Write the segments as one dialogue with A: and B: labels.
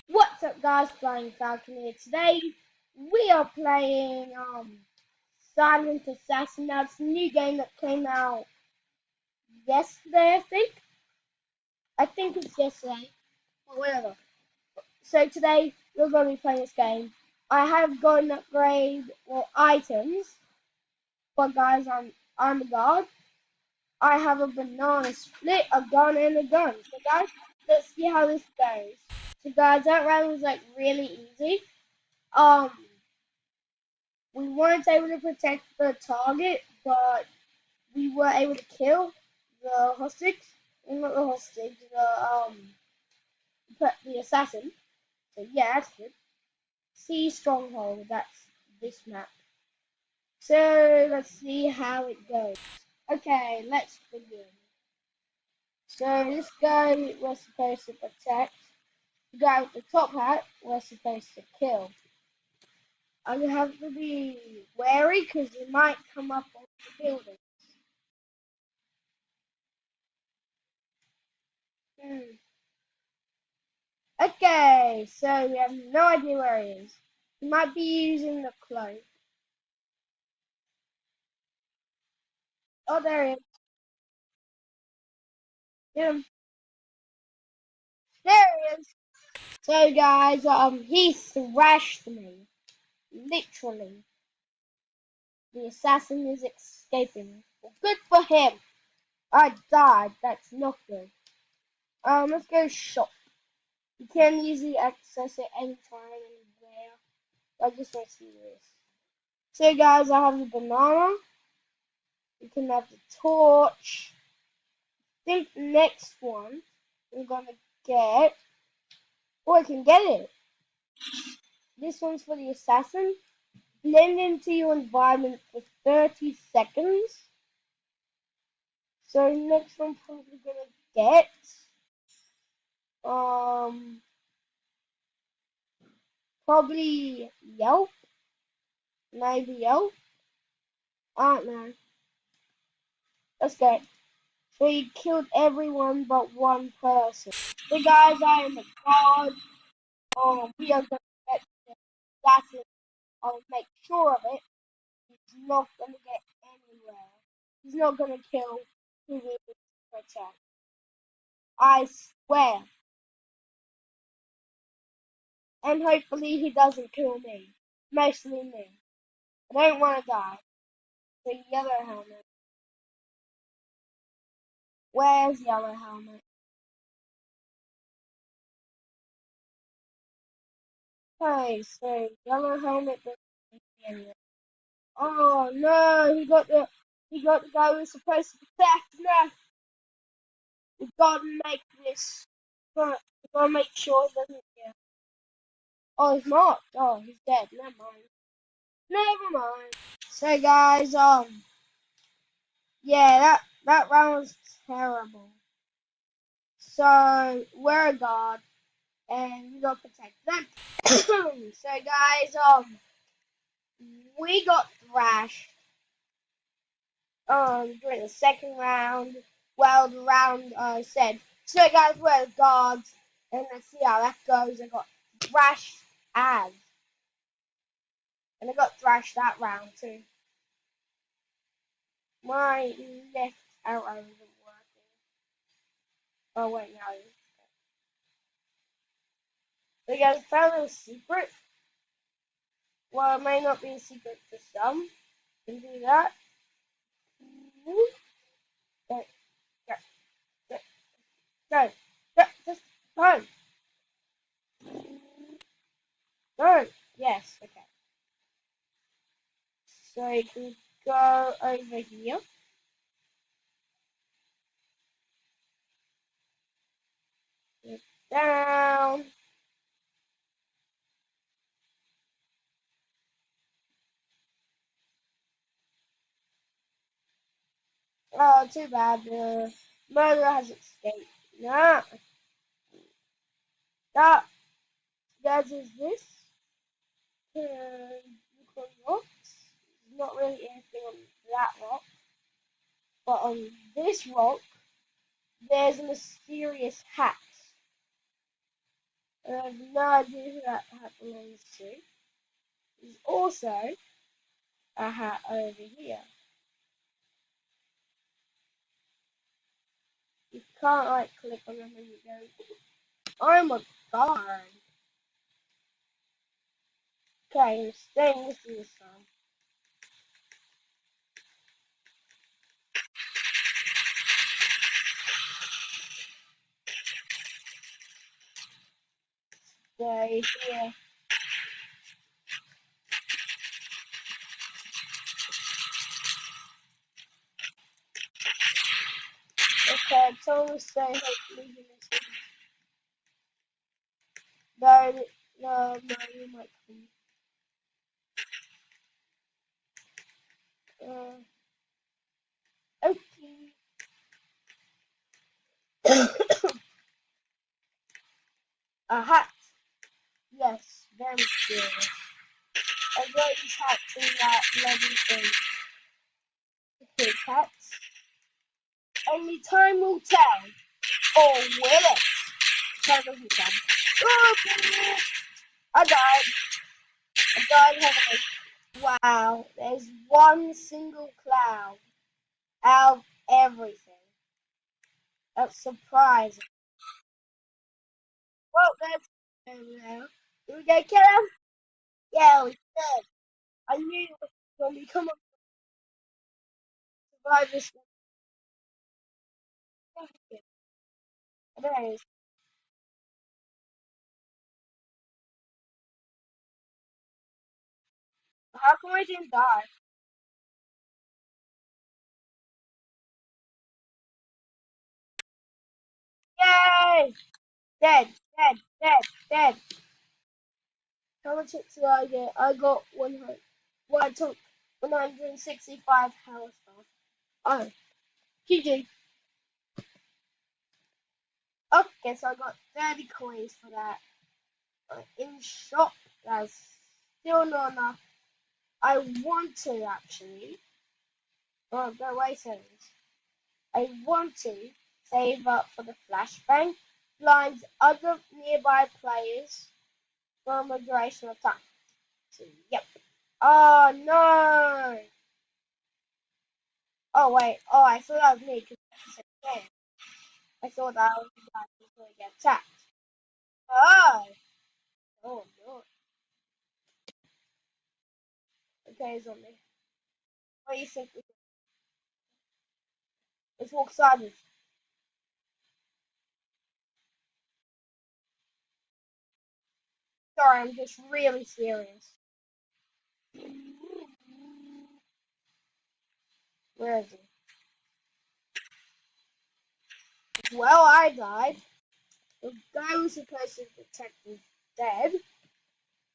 A: What's up guys, Flying Falcon here. Today we are playing Silent Assassin. Now it's a new game that came out yesterday, I think. I think it's yesterday, or whatever. So today we're going to be playing this game. I have got an upgrade or items, but guys I'm a god. I have a banana split, a gun and a gun. So guys, let's see how this goes. So guys, that round was like really easy. Um we weren't able to protect the target, but we were able to kill the hostage. Well, not the hostage, the assassin. So yeah, that's good. See stronghold. That's this map. So let's see how it goes. Okay, let's begin. So this guy we're supposed to protect. The guy with the top hat we're supposed to kill. I have to be wary because he might come up on the building. Hmm. Okay, so we have no idea where he is. He might be using the cloak. Oh, there he is. Get him. There he is. So, guys, he thrashed me. Literally. The assassin is escaping. Well, good for him. I died. That's not good. Let's go shop. You can easily access it anytime, anywhere. I just want to see this. So, guys, I have the banana. You can have the torch. I think the next one I'm gonna get. Oh, I can get it. This one's for the assassin. Blend into your environment for 30 seconds. So next one I'm probably gonna get um probably Yelp. Maybe Yelp. I don't know. Let's go. So you killed everyone but one person. So guys, I am a god. We are gonna get the assassin. I'll make sure of it. He's not gonna get anywhere. He's not gonna kill who he needs to protect. I swear. And hopefully he doesn't kill me. Mostly me. I don't want to die. The yellow helmet. Where's yellow helmet? Okay, so yellow helmet doesn't need anywhere. Oh no, he got the guy who was supposed to protect. No, we gotta make this. We gotta make sure he doesn't get. Oh, he's not. Oh, he's dead. Never mind. Never mind. So guys, yeah, that round was terrible. So we're a god, and we gotta protect them. So guys, we got thrashed during the second round. Well, the round said. So guys, we're the gods, and let's see how that goes. I got thrashed as, and I got thrashed that round too. My left arrow isn't working. Oh wait, no. So guys, found a secret. Well, it may not be a secret for some. Can do that. Go, go, go, go, go, just go, go. Yes, okay. So you can go over here. Get down. Oh, too bad. The murderer has escaped. Nah, that that is this. Look on rocks. There's not really anything on that rock, but on this rock, there's a mysterious hat. I have no idea who that hat belongs to. There's also a hat over here. You can't like click on them and you go, oh my god. Okay, I'm staying with you this time. Stay here. Okay, tell me to stay hopefully in this one. No, you might come. Okay. A hat. Yes, very serious. I got these hats in that level thing. Okay, hats. Only time will tell. Or will it? Time doesn't tell. Oh, I died. I died heavily. Wow, there's one single cloud out of everything. That's surprising. Well, that's over there. Did we go kill him? Yeah, we did. I knew it was going to become a survivor this one. It is. How come I didn't die? Yay! Dead, dead, dead, dead. How much hits did I get? I got 100. Well, I took 165 health off. Oh, GG. Okay, so I got 30 coins for that. In shop, that's still not enough. I want to actually. Oh, no, wait a second. I want to save up for the flashbang, blinds other nearby players from a duration of time. So, yep. Oh no! Oh wait, oh I thought that was me because I thought that was the guy before he get attacked. Oh! Oh no. Okay, it's on me. What do you think? Let's walk sideways. Sorry, I'm just really serious. Where is he? Well, I died. The guy who was supposed to protect is dead.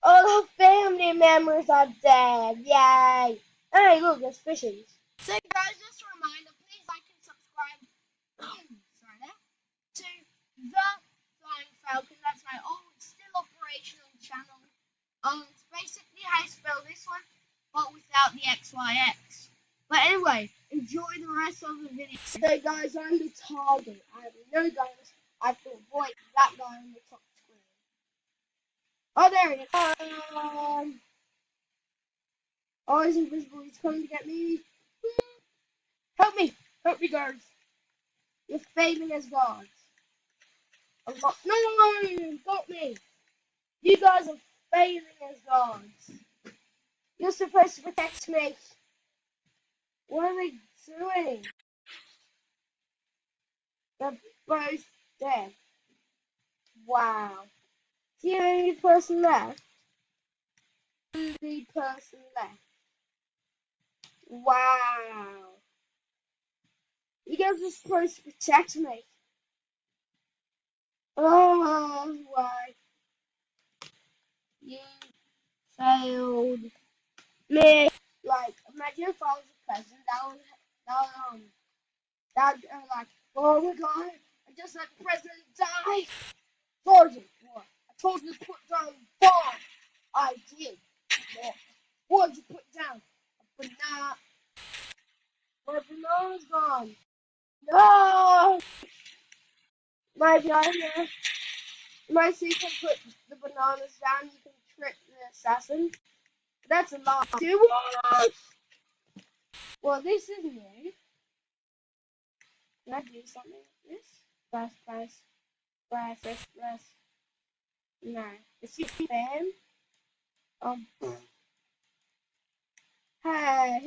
A: All the family members are dead. Yay! Hey, look, there's fishes. So, guys, just a reminder, please like and subscribe. Sorry, there. To the Flying Falcon. That's my old, still operational channel. It's basically how you spell this one, but without the XYX. But anyway, enjoy the rest of the video. So guys, I'm the target. I have no guns. I have to avoid that guy on the top screen. Oh, there he is. Oh, he's invisible. He's coming to get me. Help me. Help me, guards. You're failing as guards. No, got me. You guys are failing as guards. You're supposed to protect me. What are they doing? They're both dead. Wow. The only person left. Only person left. Wow. You guys are supposed to protect me. Oh, why? You failed me. Like, imagine if I was a president, that would like, oh my god, I just let the president die. Sergeant, what? I told you to put down the bomb. I did. What did you put down? A banana. My banana's gone. No! My banana Mostly you can put the bananas down, you can trick the assassin. That's a lot too. Well, this is new. Can I do something like this? Press. No. It's your fan. Um, hey,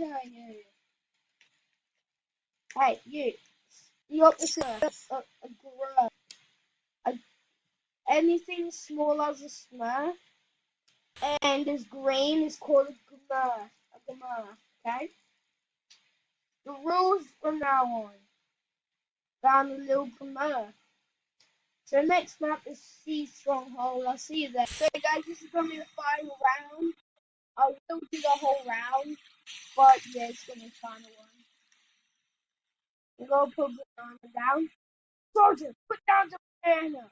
A: you. You got this a grub. A, anything small as a smurf and is green is called a gmurf. A gmurf, okay? The rules from now on. Found a little gmurf. So next map is Sea Stronghold. I'll see you there. So guys, this is gonna be the final round. I will do the whole round, but yeah, it's gonna be the final one. We're gonna put banana down. Soldier, put down the banana.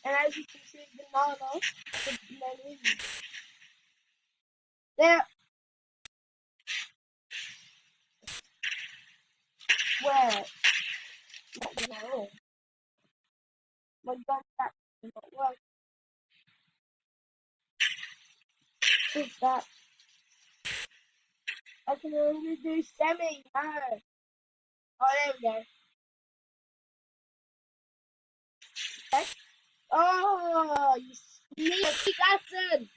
A: And as you can see, banana, the banana. There, where? No, my gun that not work. What's that? I can only do semi. No. Oh, there we go. Okay. Oh, you sneaky bastard!